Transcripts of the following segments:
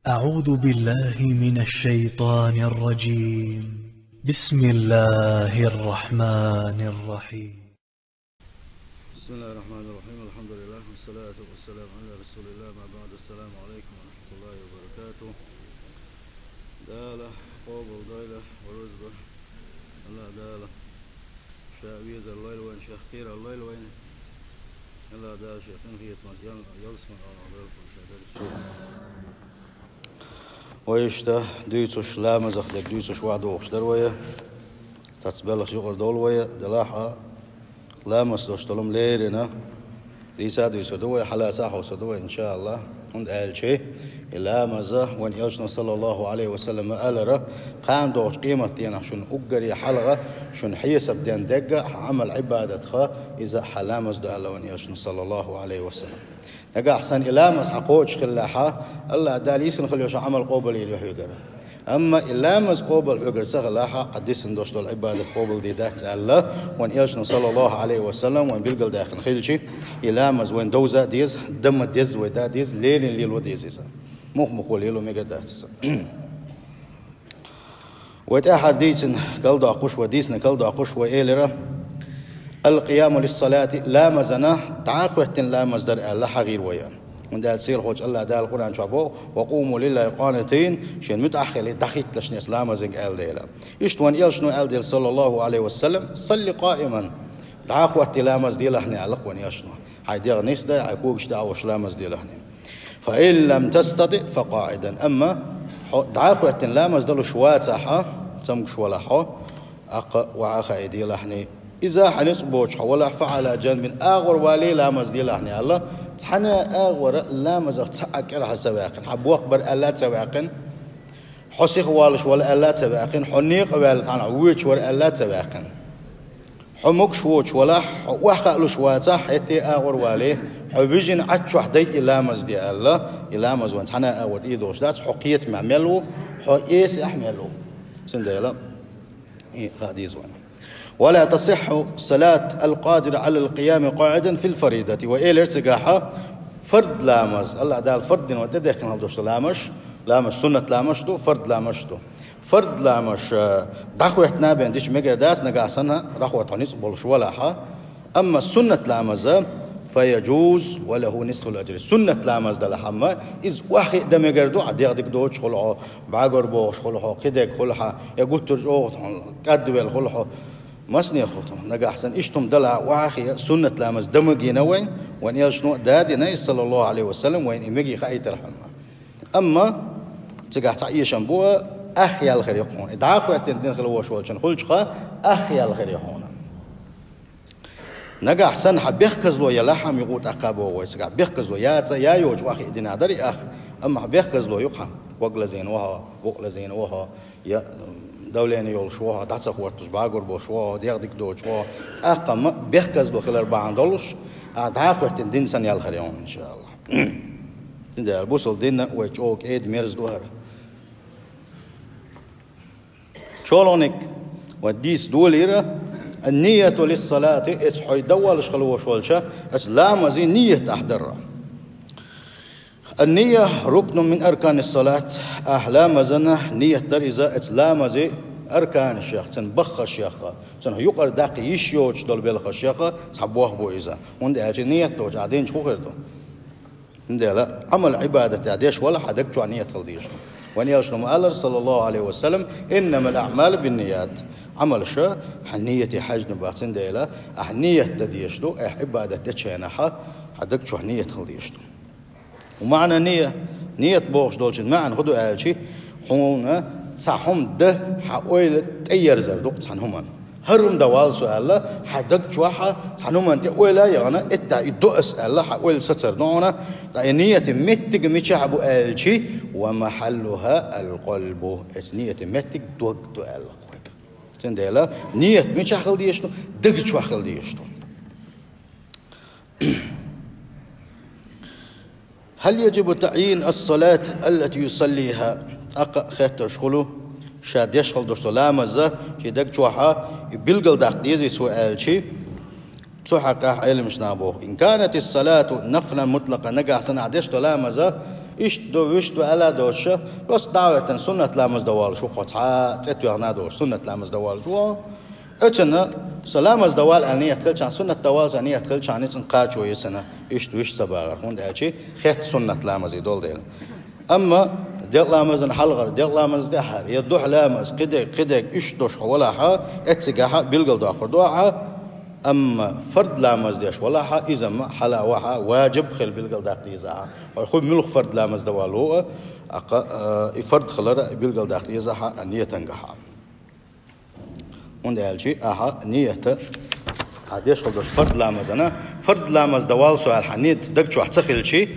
أعوذ بالله من الشيطان الرجيم. بسم الله الرحمن الرحيم. بسم الله الرحمن الرحيم. الحمد لله والصلاة والسلام على رسول الله. ما بعد. السلام عليكم ورحمة الله وبركاته. دالة قوب ودايلة ورزبة الله دالة شاويز الليل وين شخير الليل وين الله دالة شيخين هي تمزيان يلسمن على ويشته ديتوش لامزخ دك ديتوش واحد وخشدر ويا تتبلغ يقر دول ويا دلاحة لامس دوشتلم ليرنا ديسا ديسو دوي حلا ساحو سدوي إن شاء الله عند أهل شيء لامزه وين يجنا صلى الله عليه وسلم ألره قام دوش قيمة دينا شن أجري حلقة شن حيسب دين دقة عمل عبادتها إذا حلامز ده الله وين يجنا صلى الله عليه وسلم نجا أحسن إلامز حقوش خلاحة الله داليس نخليوش عمل قبل يروح يقرأ أما إلامز قبل يقرأ سخلاحة قديس ندوش دول عبادة قبل دي دات الله وين يجنا صلى الله عليه وسلم وين بيلقى داخل خيلشي إلامز وين دوزة ديز دم ديز ودا ديز ليل ليل وديز مخ وليلو ميجا دات وتأحد ديتن قلدا قش وديسنا قلدا قش وإيلرا القيام للصلاة لامزنا تعاقوة لامز در الله حغير ويا من دال سير خوش الله دال القرآن شافوه وقوموا لله قانتين شين متأخر تخيت لشنيس لامزن قال ديلا يشتوان إلشنو قال ديل صلى الله عليه وسلم صلي قائما تعاقوة لامز ديلا هني علق ون يشنو هاي دير نسدا هيكوكش دعوش لامز ديلا هني فإن لم تستطع فقاعدا أما تعاقوة لامز دلو شواتحة تمش ولا حو وعاخ أيدي لحني إذا حنصبوش ولا فعل جنب آغور والي لامز دي لحني الله تحنا آغور لامز تحك راح سواقن حبوا أخبر ألا سواقن حسيخ والش ولا ألا سواقن حنيق ولا تحنا ويش ولا ألا سواقن حمك شوش ولا وحقلو شواتا حتى آغور والي حبيجن عتش وحدي لامز دي الله لامز وان تحنا آغور إيدوش دات حقية معملو حقيس أحملو سنديلا إيه غاديز وانا ولا تصح صلاة القادر على القيام قاعدا في الفريضة وإيه الارتقاحة فرد لامز الله دال فرد وتدخل كان هذوش لامش سنة لامشتو فرد لامشتو فرد لامش دخوة نابين ديش مجا داس نقاسنا دخوة تونيس بولش ولا حا أما سنة لامز فيجوز وله نصف الأجر سنة لامز دل حما إذ واحد دم يجردو عديق ديك دوش خلعه بعجر بوش خلعه كده خلعه يقول ترجعه قدوة خلعه مسني خلطم نجا أحسن إشتم دلع واحد سنة لامز دمجي نوين وين يشنو دادي نبي صلى الله عليه وسلم وين إمجي خايت رحمه أما تجاه تعيش بوا أخي الخير يقون إدعاء التندين خلوش والشن خلش خا أخي الخير يقون نجا أحسن حبيخكز له يلحم يقول أقابه ويسقع بيخكز له يا يوج واخي إدينا دري أخ أما حبيخكز له يقح وقل زين وها وقل زين وها يا دولين يول شوها تعصق وقتش باقر بوشوا ديق دوج شوا أقام بيخكز له خلال $4 أدعاء التندين سن يالخريون إن شاء الله تندي البوصل دينا ويجوك إيد ميرز دوهر شولونك وديس دوليرة النية للصلاة إسحوي دولش خلوه شولشة إسلام زي نية أحضرها النية ركن من أركان الصلاة أحلام زنا نية دريزة إسلام زي أركان الشيخ تنبخ الشيخ تنه يقر داقي يشيوش دول بيلخ الشيخ تحبوه بويزة وند أجي نية توج عادين شو خيرتو ند لا عمل عبادة عاديش ولا حدك جو نية تلديش وان يشنو مؤلر صلى الله عليه وسلم إنما الأعمال بالنيات عمل شا حنية حج نباتين ديلا أحنية تديشتو عبادة تشينها حدك جو نية تلديشتو ومعنى نية بوش دولشن معنى خدو آلشي حونا صحهم ده حاول تأير زردوق تحنهما هرم دوال سؤال حدك جواحا تحنهما تأويلا يعني إتا إدو أسأل حاول ستر نوعنا نية متك ميشعبو آلشي ومحلها القلب نية متك دوك دوال تنديلا نية ميشعخل ديشتو دق جواخل ديشتو هل يجب تعيين الصلاة التي يصليها خيط شغله شاد يشغل دوشتو لامزة شدك جوحا بلغل داق ديزي سؤال شي سحقا علم شنابوه إن كانت الصلاة نفلا مطلقا نقع سنة ديشتو لامزة إيش دو إيش دو ألا دوش بس دعوة سنة لامز دوال شو قطعة تتويغنا دوش سنة لامز دوال شو أتنا سلامز دوال أنية تقول عن سنة دوال أنية تقول عن إنسان قاچو يسنا إيش دو إيش سباغر هون ده شيء خيط سنة لامز يدول ده أما ديال لامز نحلغر ديال لامز ده حر يدوح لامز قدق إيش دوش ولا ها اتجاه بيلقل دو آخر دوها أما فرد لامز ديش ولا ها إذا ما حلا وها واجب خل بيلقل داقتيزها ويخوب ملخ فرد لامز دوال هو فرد خلر بيلقل داقتيزها أنية تنجحها وندي هالشيء نية عاديش خلص فرد لامزنا فرد لامز دوال سؤال حنيت دق شو حتسخل شيء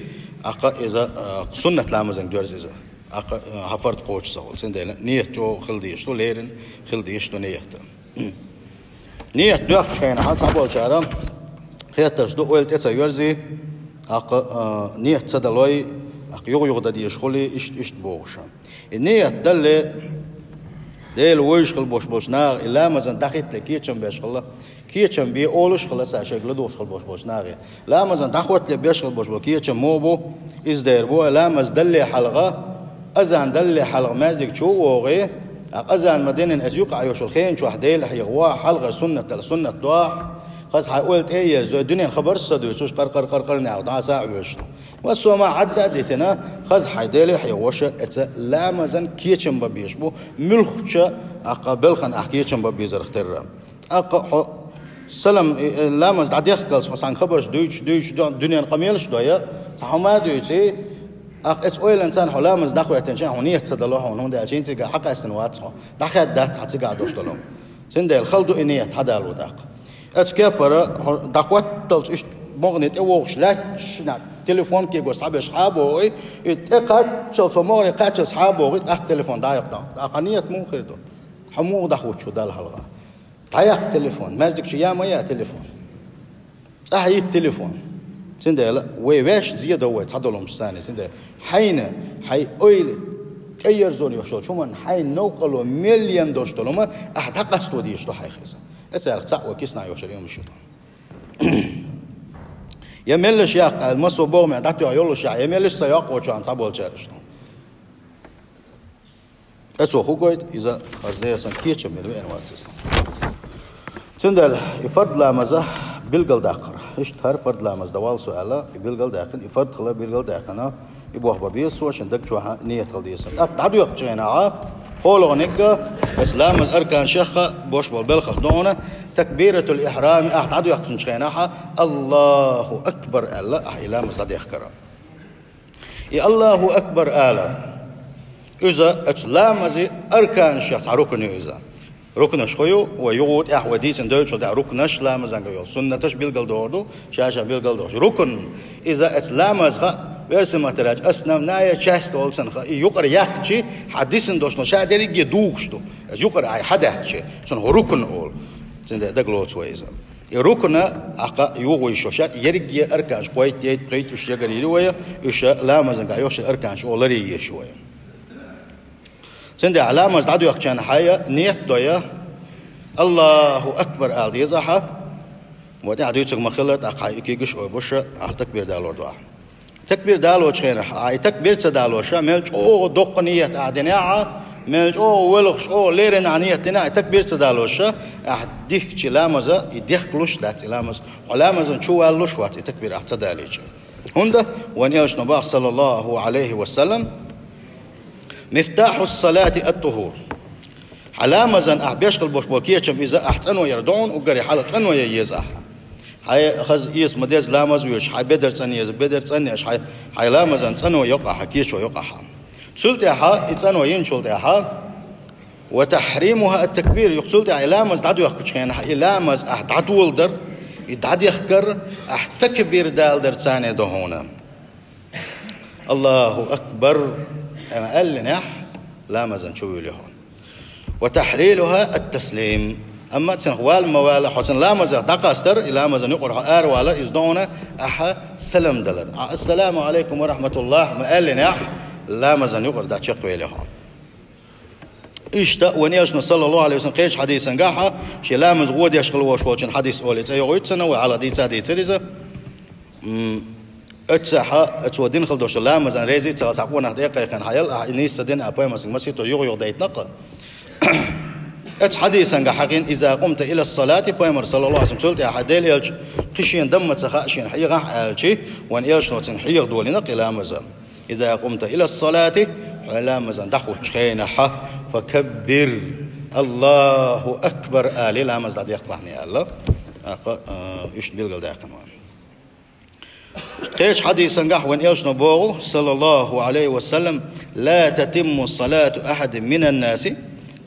إذا سنة لامزن دورز إذا هفرد قوش سوال سندي نية تو خلديش تو ليرن خلديش تو نية نية دوخ شيء حال تعبوا شعرام خياتش دو قلت إتى يرزي نية تدلوي يغ ددي شغلي إيش بوغشا النية دل ويشغل بوش ناغ إلا مازن دخيت لكيتشم بيشغله كيتشم بي أولش خلاص عشان دوش خل بوش ناغي لا مازن دخوت لي بيشغل بوش كيتشم موبو إزدير بو لا ماز دل حلقة أزان دل حلقة مازدك شو وغي أزان مدينة أزيوق عيوش الخين شو حديل حيغوا حلقة سنة دواح خلاص حقولت إيه يرزو الدنيا خبر صدق يسوش قر نعود ساعة ويشتو وسوا ما عدى ديتنا خلاص حديل حيغوش لا مازن كيتشم ببيشبو ملخش أقبل خن أحكيتشم ببيزر اختر سلام لا ماز عديخ قال حسن خبرش دويش الدنيا قميلش دويا صح ما دويتي اتس اويل انسان حلا مز دخو اتنشان هونيه تصدلوها هون ده عشان تيجا حق استنوات دخل دات حتيجا دوش دلهم سند الخلدو انيه هذا الوداق اتسكبر دخوت تلش مغنيت اوش لا شنا تليفون كي صاحب اصحابه اتقاد شلت موري قاد اصحابه تليفون دايق اقنيه مو خيردو حمو دخوت شو ده الحلقه تايق تليفون مازدك شي ما يا تليفون صحي التليفون سندلا ويش زيادة وتعدلهم ثاني سندلا حين حي أويل أي زون يشتغل شو من حين نوقلوا مليون دوشتلوا ما أحد حق استودي يشتغل حي خيسة أسأل تاع وكيسنا يشتغل يوم الشتاء يملش ياق المسوا بوم عدتوا يولش يملش سياق وشو عن تعبوا الشارش أسوا هو قايد إذا خزيه سنكيتش من وين واتس سندلا يفرض لا مزح بيلقل داقر اشتهر فرد لامز دوال سؤاله بيلقل داقن يفرد خلا بيلقل داقنا يبوح ببيس وعشان دك شوها نية خلديسن تعدو يقجينا قولوا نكا بس لامز أركان شيخة بوش بالبلخ دونا تكبيرة الإحرام تعدو يقجينا الله أكبر الله لامز هذا يخكره يا الله أكبر آله إذا لامز أركان شيخ ركن إذا ركن شخيو ويقود أحوديس إن شو ده ركنش لا مزانجيو سنة تشبيل قلدوردو شاشة بيل قلدوش ركن إذا إسلامز خا برسم تراج أسنام نايا شاست أولسن خا يقرأ يحكي حديث دوشنا شاعر يجي دوشتو يقرأ أي حدا يحكي شن هو ركن أول زين ده قلوت ويزا ركن أقا يوغي شوشات يرجع أركانش قويت قيت وش يجري ويا وش لا مزانجيوش أركانش أولري شوية سند علامة زادوا يحكيان حياة نيت دويا الله أكبر آل يزحها وده عدو يتسق مخلط أقاي كيجش أو بوشة تكبير دالو دوا تكبير دالو شخيرة أي تكبير تدالو شاملش أو دق نيت أعدناها ملش أو ولخش أو ليرن عنيتنا تكبير تدالو شا أحديك شلامزة يديك كلش دات لامز علامة شو قالوش وات تكبير أعتداليش هندا ونيلش نبأ صلى الله عليه وسلم مفتاح الصلاة الطهور علامة زن أحبيش قلبوش بوكيتشم إذا أحسنوا يردون وقري حالة سنوا ييزح هاي خز يس مديز لامز ويش هاي بدر سنيز بدر سنيش هاي لامز زن سنوا يقع حكيشوا يقع سلتها يتسنوا ينشلتها وتحريمها التكبير يقصلتها لامز دعدو يخبشين لامز أحدول در يدعد يخكر أحتكبير دال در ثاني دهونا الله أكبر قال لنا لا مازن شو يليهون وتحليلها التسليم أما تنقوال موال حسن لا مازن تقاستر لا مازن يقرأ آر ولا إزدونا أحا سلام دلر السلام عليكم ورحمة الله ما قال لنا لا مازن يقرأ دا شق يليهون إشتا ونياشنا صلى الله عليه وسلم قيش حديثا قاحا شي لا مزغود يشغل وشوشن حديث أولي تأيغويت سنة وعلى دي تادي تريزة اتسحا اتودين خلدوش لا مزن ريزي تسعقونا دقيقة كان حيل نيس دين أبوي مسيتو يغيغ ديت نقل اتس حديثا حقين إذا قمت إلى الصلاة بيمر صلى الله عليه وسلم تقول يا حديل يلج قشين دم تخاشين حيغ الشي وان يلج نوتن حيغ دولي نقل مزن إذا قمت إلى الصلاة لا مزن دخل شخين فكبر الله أكبر آلي لا مزن يقطعني الله إيش بيلقى داقن قيش حديثا قحوان يلج نبوغ صلى الله عليه وسلم لا تتم الصلاة أحد من الناس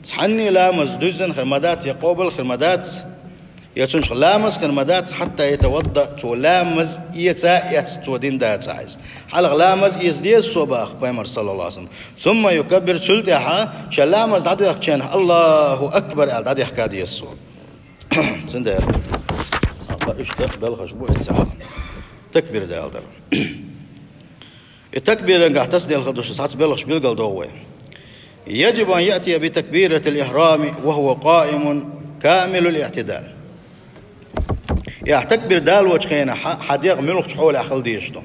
تحني لامز دوزن خرمدات يقوبل خرمدات يتنش لامز خرمدات حتى يتوضأ تو لامز يتا يتودين دات عايز حلق لامز يزديز صباح بيمر صلى الله عليه وسلم ثم يكبر سلطها شلامز دعدو يحكين الله أكبر دعدو يحكادي الصوب سندير اشتخ بلغش بو اتساع تكبير دا يالدر التكبير انقع تسدي الخدوش ساعات بلغش بيلقل دوه يجب أن يأتي بتكبيرة الإحرام وهو قائم كامل الاعتدال تكبير دال وجهنا حديق ملوك حول أخل ديشتو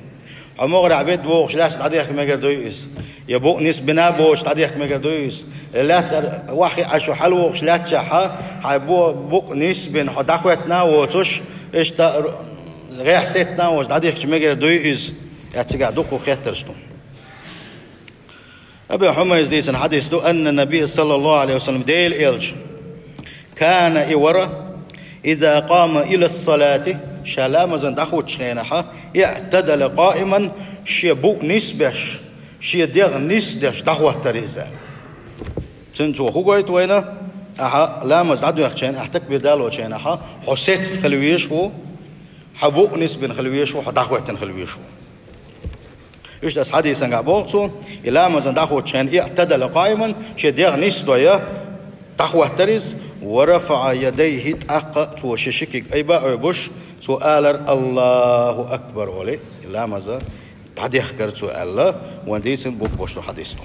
عمر عبيد بوش لاش تعديك مجر دويس يبوق نس بنا بوش تعديك مجر دويس لا واحد عشو حلوش لا تشحا بوق نس بن حداقوتنا وتش إيش تا غير ستنا وش تعديك مجر دويس يتجع دوكو خيترشتو أبي حميز ديسن حديث دو أن النبي صلى الله عليه وسلم ديل إلج كان إورا إذا قام إلى الصلاة شلام زند أخوت شخينها يعتدل قائما شيبوك نسبش شيديغ نسدش دخوة تريسة تنتو خوغويت وينا أها لامز عدو يخشين أحتكبير دالو شينها حسيت خلويشو حبوك نسبن خلويشو حدخوة خلويشو إيش ده حديث عن عبورته إلى ما زند أخوه كان اعتدل قائما شدير نسبة تخوه تريز ورفع يديه تأق توششكك أي بقى بوش سؤال الله أكبر ولي إلى ما زند حديث كرت سؤال ونديسن بوش حديثه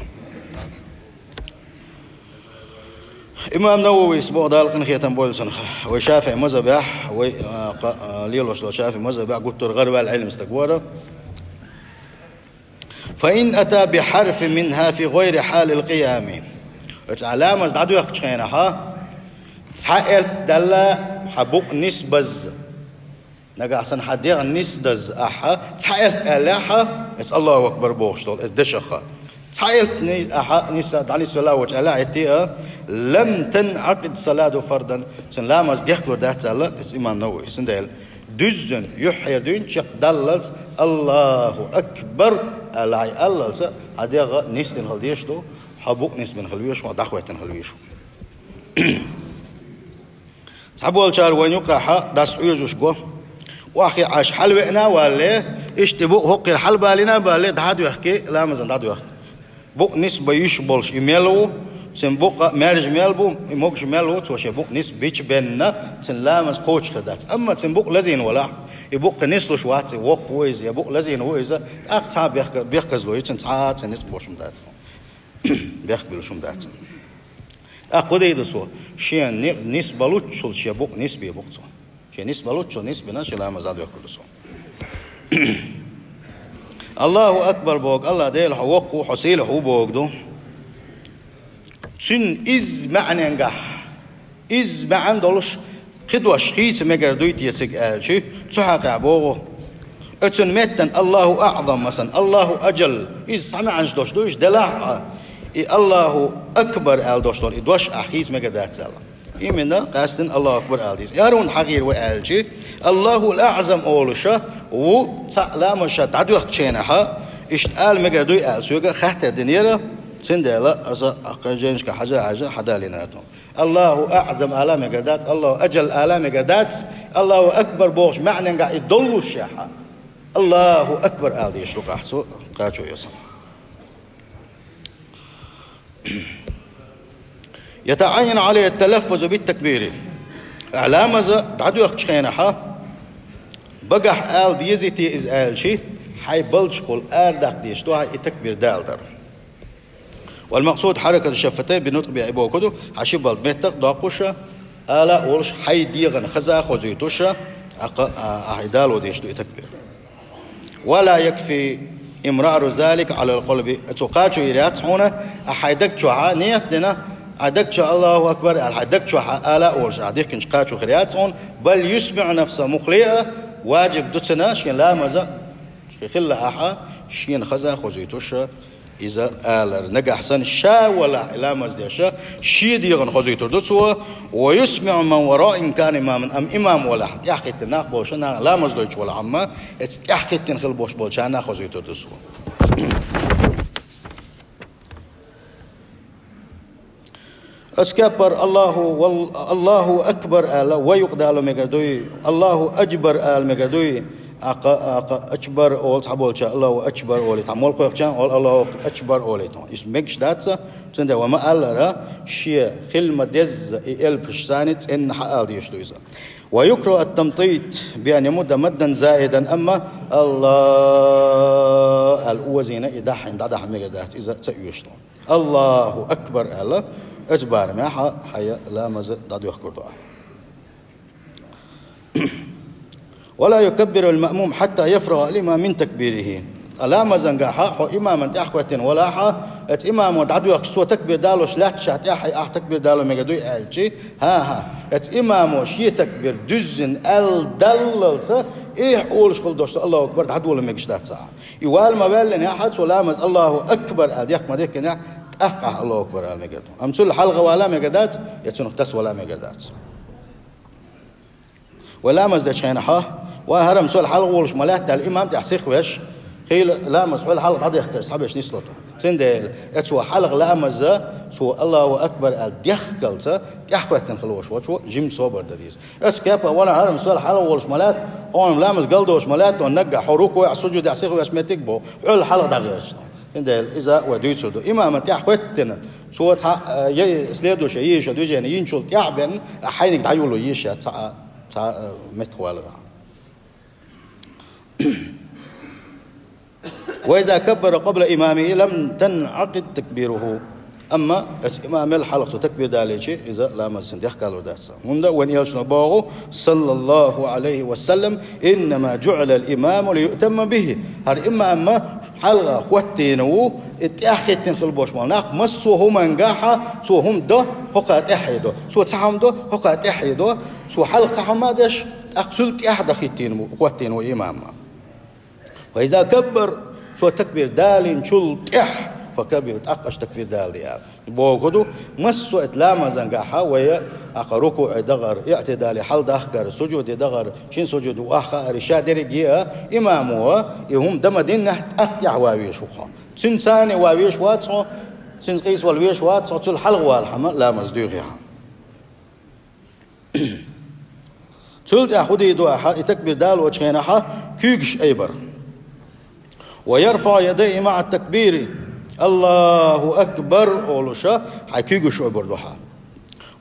إمام نووي اسمه دالق نخيتم بولسن وشافعي مذهبه وليلوش لو شافعي مذهبه قلت الغرب العلم استقواره فإن أتى بحرف منها في غير حال القيام علامة دعدو يخشينها تسحل دلا حبوك نسبز نجا أحسن حديق نسدز أحا تسحل ألاحا اس الله أكبر بوشتول اس دشخا تسحل أحا نسد علي سلا وجه ألا عتيها لم تنعقد صلاة فردا سن لامز ديختو دات الله اس إمام نووي سندل düzün yuhyedün çık dallals Allahu Ekber alay allalsa hadiga nistin haldiyeşdo habuk nisbin halwiyeş wa dakhwetin halwiyeş sabu alchar wanyuka ha das uyujush go واخي عاش حلونا ولا اشتبو هقر حلبا لنا بالي دعدو يحكي لا مزن دعدو يحكي بوق نسبة يشبولش إيميلو سن بوق مارج ميلبو موكش ميلو توش بوق نس بيتش بيننا سن لامس كوتش خدات أما سن بوق لزين ولا يبوق نسلوش واتي ووق ويز يبوق لزين ويز أقطع بيحكز لو يتن تعات سن نسبوش مدات بيحكبلوش مدات أقول يدسو شيء نسبة لوتشل شيء بوق نسبة بوق تو شيء نسبة لوتشل نسبة ناش لا مزاد يأكلسو الله أكبر بوق الله ديل حوق وحسيل حو بوق دو تن إز معنى نجح إز معنى دولش خدوة شخيص مجر دويت يسق شيء تحقق بوقه أتن متن الله أعظم مثلا الله أجل إز سمع عنش دوش دوش دلع الله أكبر آل دوش دول إدوش أحيز مجر دات سلا إيمنا قاستن الله أكبر آل ديس يارون حقير وآل شيء الله الأعظم أولشة وتعلم شة تعدو أختشينها إشتآل مجر دوي آل سويقة خحت الدنيا سندلا أصا أقجنش كحاجة حداليناتهم الله أعظم آلام مجردات الله أجل آلام مجردات الله أكبر بوش معنى قاعد يدلوا الشاحة الله أكبر آل ديش لو قاحسو قاچو يصم يتعين عليه التلفظ بالتكبير علامة تعدو يخشينها بقح آل ديزيتي إز آل شيء حي بلش قول آردق ديش توها التكبير دالدر والمقصود حركة الشفتين بنطق بعبوه كده حشيب بالمتق داقوشة آلا ولش حي ديغن خزا خوزيتوشة أعدال وديش دو تكبير ولا يكفي إمرار ذلك على القلب تقاتشو إيرات هنا أحيدك شوها نيتنا عدك شو الله أكبر عدك شو آلا أولش عدك إنش قاتشو خرياتون بل يسمع نفسه مقلئة واجب دوتنا شين لا مزا خلا أحا شين خزا خزيتوش إذا آلر نجا حسن شا ولا لا مزدي شا شيد يغن خزيتو دوتسوا ويسمع من وراء إن كان إمام أم إمام ولا حد يحكي تناق بوشنا لا مزدوش ولا عما يحكي تنخل بوش بوشنا خزيتو دوتسوا أسكبر الله أكبر آل ويقدر آل مقدوي الله أجبر آل مقدوي أكبر أول تعبول شاء الله أكبر أولي تعمل قيق شان الله أكبر أولي تون يسمعش داتسا تند وما آل را شيء خلمة دز إل بشتانت إن حال ديش دويزا ويكره التمطيط بأن يمد مدا زائدا أما الله الأوزين إذا حين دعها مقدات إذا تأيشتون الله أكبر آل أجبار ما حيا لا مزد دادو يخبر دعاء ولا يكبر المأموم حتى يفرغ الإمام من تكبيره لا مزن قاحا إماما تأخوة ولا حا إمام ودعدو يخصو تكبير دالو شلات شات يحي تكبير دالو مقدو يألشي ها إمام وشي تكبير دزن دللت أولش خلدوش الله أكبر دعدو ولا مقشدات ساعة يوال ما بالن يحد ولا مز الله أكبر أديك ما ديك أفقه الله أكبر على مقدار أمثل حلقة ولا مقدات يتنخ تس ولا مقدات ولا مزد شينها وهرم سؤال حلقة ولش ملات الإمام تحسيخ ويش خيل لا مسؤول حلقة عضي يختار صحابيش نسلته تندل اتسوى حلقة لا مزة سوى الله أكبر الديخ قلت يحكوا تنخلوش وشو جيم صوبر دديس اسكابا ولا هرم سؤال حلقة ولش ملات أون لا مز قلده وش ملات ونجح حروك ويحسجوا يحسيخ ويش متكبو عل حلقة دغيرش إندل إذا وديتسودو إمام تحكوتنا سوى سليدو شيء شدو جاني ينشل تعبن أحيانك تعيولو يشة تا متوالرا وإذا كبر قبل إمامه لم تنعقد تكبيره أما إمام الحلقة تكبير داليشي إذا لا مزن يحكالو داتسا هندا وين يلشنا باغو صلى الله عليه وسلم إنما جعل الإمام ليؤتم به هر إمام حلقة خوتينو اتأخذتين خلبوش مالناق مسو هم انقاحا سو هم دو هقا تحيدو سو تحهم دو هقا تحيدو سو حلقة تحهم مادش أقسلت أحد خيتين خوتينو إمام وإذا كبر سو تكبير دالين شل تح فكبر تأقش تكبير دال ديال بوجودو مسو إتلام زنقاحا ويا أقركوا دغر اعتدال حل دخر سجود دغر شين سجود وآخر رشاد رجيا إمامه يهم دمدين نحت أقيع واويش وخا تنساني واويش واتسو تنقيس والويش واتسو تلحلق والحمل لا مزدوغيها تلت أخذي دواحا تكبير دال وجهينها كيجش أيبر ويرفع يديه مع التكبير الله أكبر أولوشا حكيجش أيبر دوحا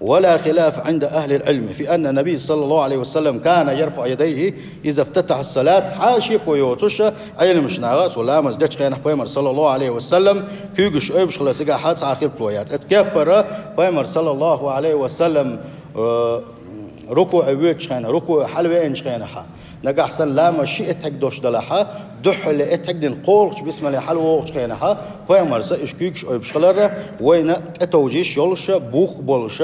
ولا خلاف عند أهل العلم في أن النبي صلى الله عليه وسلم كان يرفع يديه إذا افتتح الصلاة حاشي قيوتوشا أين مش ناغات ولا مزدش خيانة بيمر صلى الله عليه وسلم كيجش أيبش خلا سجى حادث آخر بلويات اتكبر بيمر صلى الله عليه وسلم ركوع ويتش خيانة ركوع حلوين خيانة نجح سلام شيء تقدوش دلها دحل اتقدن قولش بسم الله حلو خيانها فيمرس اشكيكش او بشخلره وين اتوجيش يولش بوخ بولش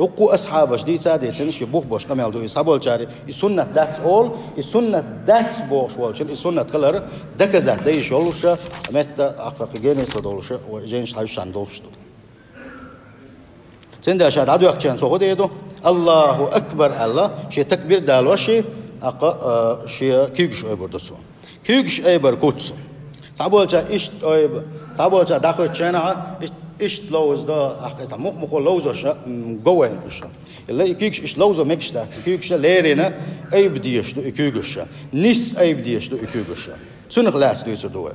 ركو اصحابش دي سادسن شي بوخ بوش كمال دو يصابول جاري السنه ذاتس اول السنه ذاتس بوش ولش السنه كلر دكزات ديش يولش مت اقاقيني تدولش وجينش حيشان دولش سنده شاد عدو يقچن سو خديدو الله اكبر الله شي تكبير دالوشي شيء كيجش أيبر دسون كيجش أيبر كوتسون تعبولش إيش أيبر تعبولش داخل تشينا إيش لوز دا أحكي مخ لوزش جوين إيش اللي كيجش إيش لوز مكش ده كيجش ليرنا أيب ديش دو كيجش نس أيب ديش دو كيجش سنخ لاس ديش دوه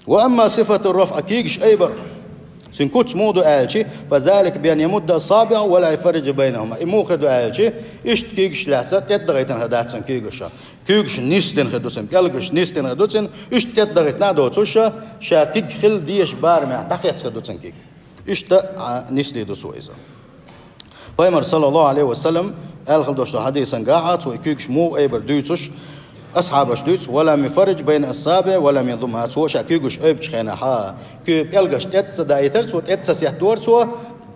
وأما صفة الرفع كيجش أيبر سنكوت مودو آلشي فذلك بأن يمد أصابع ولا يفرج بينهما يموخدو آلشي إشت كيجش لحسا تدغيتن هداتسن كيجشا كيجش نيستن خدوسن كالجش نيستن خدوسن إشت تدغيتنا دوتوشا شا كيج خل ديش بار ما تحيت خدوسن كيج إشت نيستي دوسو إذا بيمر صلى الله عليه وسلم قال خلدوش حديثا قاعد ويكيكش مو أيبر دوتش أصحابش دوتش ولا مفرج بين الصابع ولا يضمها توش أكيكش أيبش خينا ها كيب يلقش تدايتر وتتسس يحدور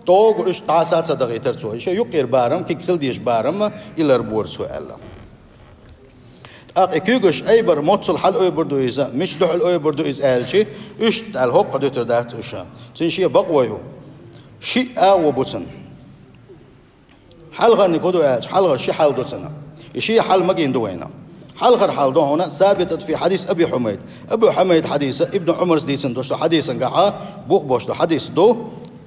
توق إيش تعاسات صدقيتر سو إيش يقير بارم كي خلديش بارم إلى ربور سو الله أكيجوش أيبر موتصل حل أي بردو إذا مش دحل أي بردو إذا قال شيء إيش تعال هو قدرت تردات إيشا تين شيء بقويه شيء وبوتن حل غني كودو قال حل غير شيء حل دوتنا شيء حل ما جين دوينا حل غير حل دو هنا ثابتة في حديث أبي حميد أبي حميد حديث ابن عمر ديسن دوشتو حديثا قاعة بوخ بوشتو حديث دو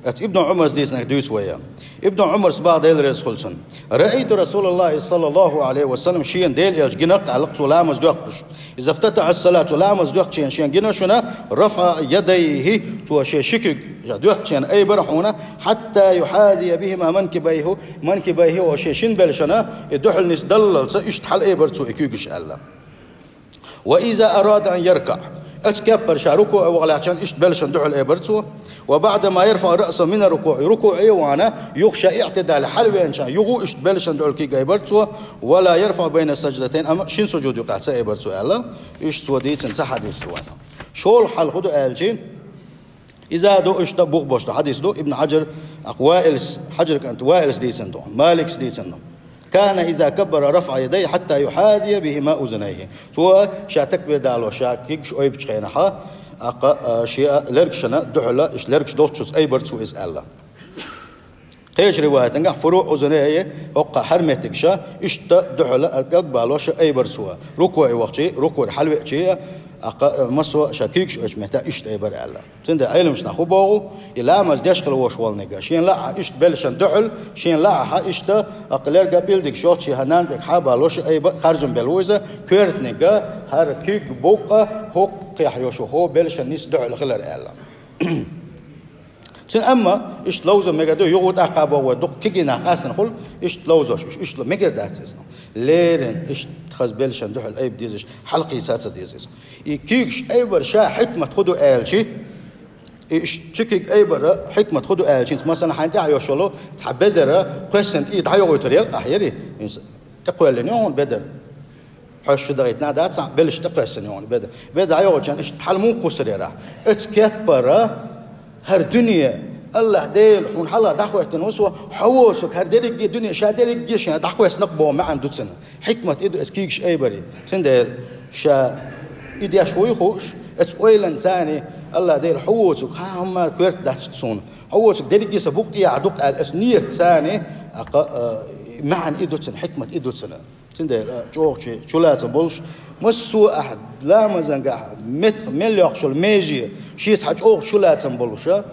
ابن عمر ديسن دويس ويا ابن عمر بعد يلرس خلصن رأيت رسول الله صلى الله عليه وسلم شيئا ديل يلج جنق علقت لامز دوقش إذا افتتح الصلاة لامز دوقش شيئا جنا شنا رفع يديه تو شيء شكك دوقش أي برحونا حتى يحاذي بهما منكبيه وشيء شن بلشنا يدحل نسدل يشتحل أي برتو يكيجش الله وإذا أراد أن يركع أتكبر شاركه وعلى عشان إيش بلش ندعو الإبرتو وبعد ما يرفع رأسه من الركوع ركوعي وانا يخشى اعتدال حلوة إن شاء يغو إيش بلش ندعو الكيجا إبرتو ولا يرفع بين السجدتين أما شين سجود يقع إبرتو الله إيش توديت إنسى حديث وانا شو الحال خدو آلجين إذا دو إيش تبوق بوش حديث دو ابن حجر أقوائلس حجر كانت وائلس ديسن دو مالكس ديسن دو كان إذا كبر رفع يديه حتى يحاذي بهما أذنيه تو شا تكبر دالو شا كيكش أي بتشخينها شيء لركشنا دحلا إيش لركش دوتشوس أي برتو إس الله هيش رواية تنجح فروع أذنيه وقع حرمتك شا إيش دحلا أقبل وش أي برتو ركوع وقتي ركوع حلوة شيء مسوا شاكيكش إيش مهتا إيش أي بر الله تند علم شنا خباو إلا ما زدش خلوا شوال نجا شين لا إيش بلشن دحل شين لا ها إيش تا أقلر قبل ديك شوت شي هنان بك حابة لوش أي خارجن بلوزة كيرت نجا هر كيك بوقة هو قيحيوشو هو بلشن نيس دحل خلر الله تن أما إيش لوزة مقدو يقود أقابه ودق كيجنا قاسن خل إيش لوزة إيش مقدر تسنا ليرن إيش تخز بلشن دحل أي بديزش حلقي ساتة ديزش يكيكش أي برشا حكمة خدو آلشي إيش تشكيك أي برا حكمة خدو آلشي مثلا حنتي عيوشلو تحبدر قسنت إيه تعيو يتريل أحيري تقول لنا هون بدر حش دقيتنا ده تسع بلش تقسن هون بدر عيو كان إيش تحلمون قصر راح اتكبر هر دنيا الله ديل حون حلا دخوة تنوسوا حوسك هر ديرك دي دنيا شا ديرك جيش يعني دخوة سنقبوا ما عنده سنة حكمة إيدو اسكيكش أي بري سندير شا إيدي شوي خوش اتويلن ثاني الله ديل حوسك هم كورت دحتسون حوسك ديرك جيس بوقتي عدوك على الأسنية ثاني معن إيدو سنة حكمة إيدو سنة سندير جوكشي شو لازم بولش مسوا أحد لا مزنقع مت مليون شو الميجي شيء حاج أوه شو لا تنبلوشة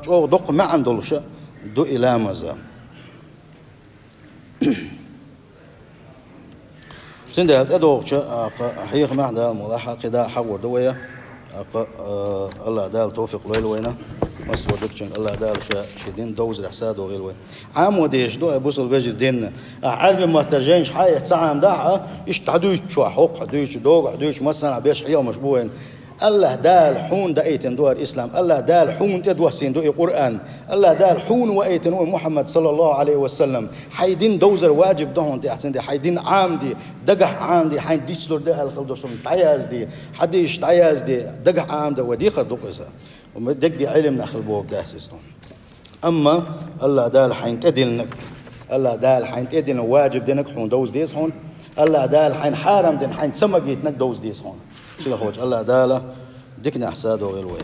أوه دق ما عندلوشة دو إلى مزا سندي أدوش حقيقة ما حدا ملاحظة كده حور دوية الله دال توفيق ليل وينه مسوا دكتشن الله دال شدين دوز الحساد وغير وين عام وديش دو أبوس البيج الدين عالم ما ترجعش حاجة تعام داعة إيش تعدوش شو حق حدوش دوق حدوش مثلا بيش حيا مشبوهن الله دال حون دايتن دوار الإسلام الله دال حون تدوه سين دوي قرآن الله دال حون وأيتن محمد صلى الله عليه وسلم حيدين دوزر واجب دهون دي أحسن دي حيدين عام دي دقح عام دي حين ديسلور ده الخلدوشون تعياز دي حديش تعياز دي دقح عام ده ودي خردوق إسا ومدق علم نخل بوك ده سيستون أما الله دال حين تدلنك الله دال حين تدلن واجب دينك حون دوز ديس حون الله دال حين حارم دين حين سمقيتنك دوز ديس حون الله داله ديكنا حساده ويلوي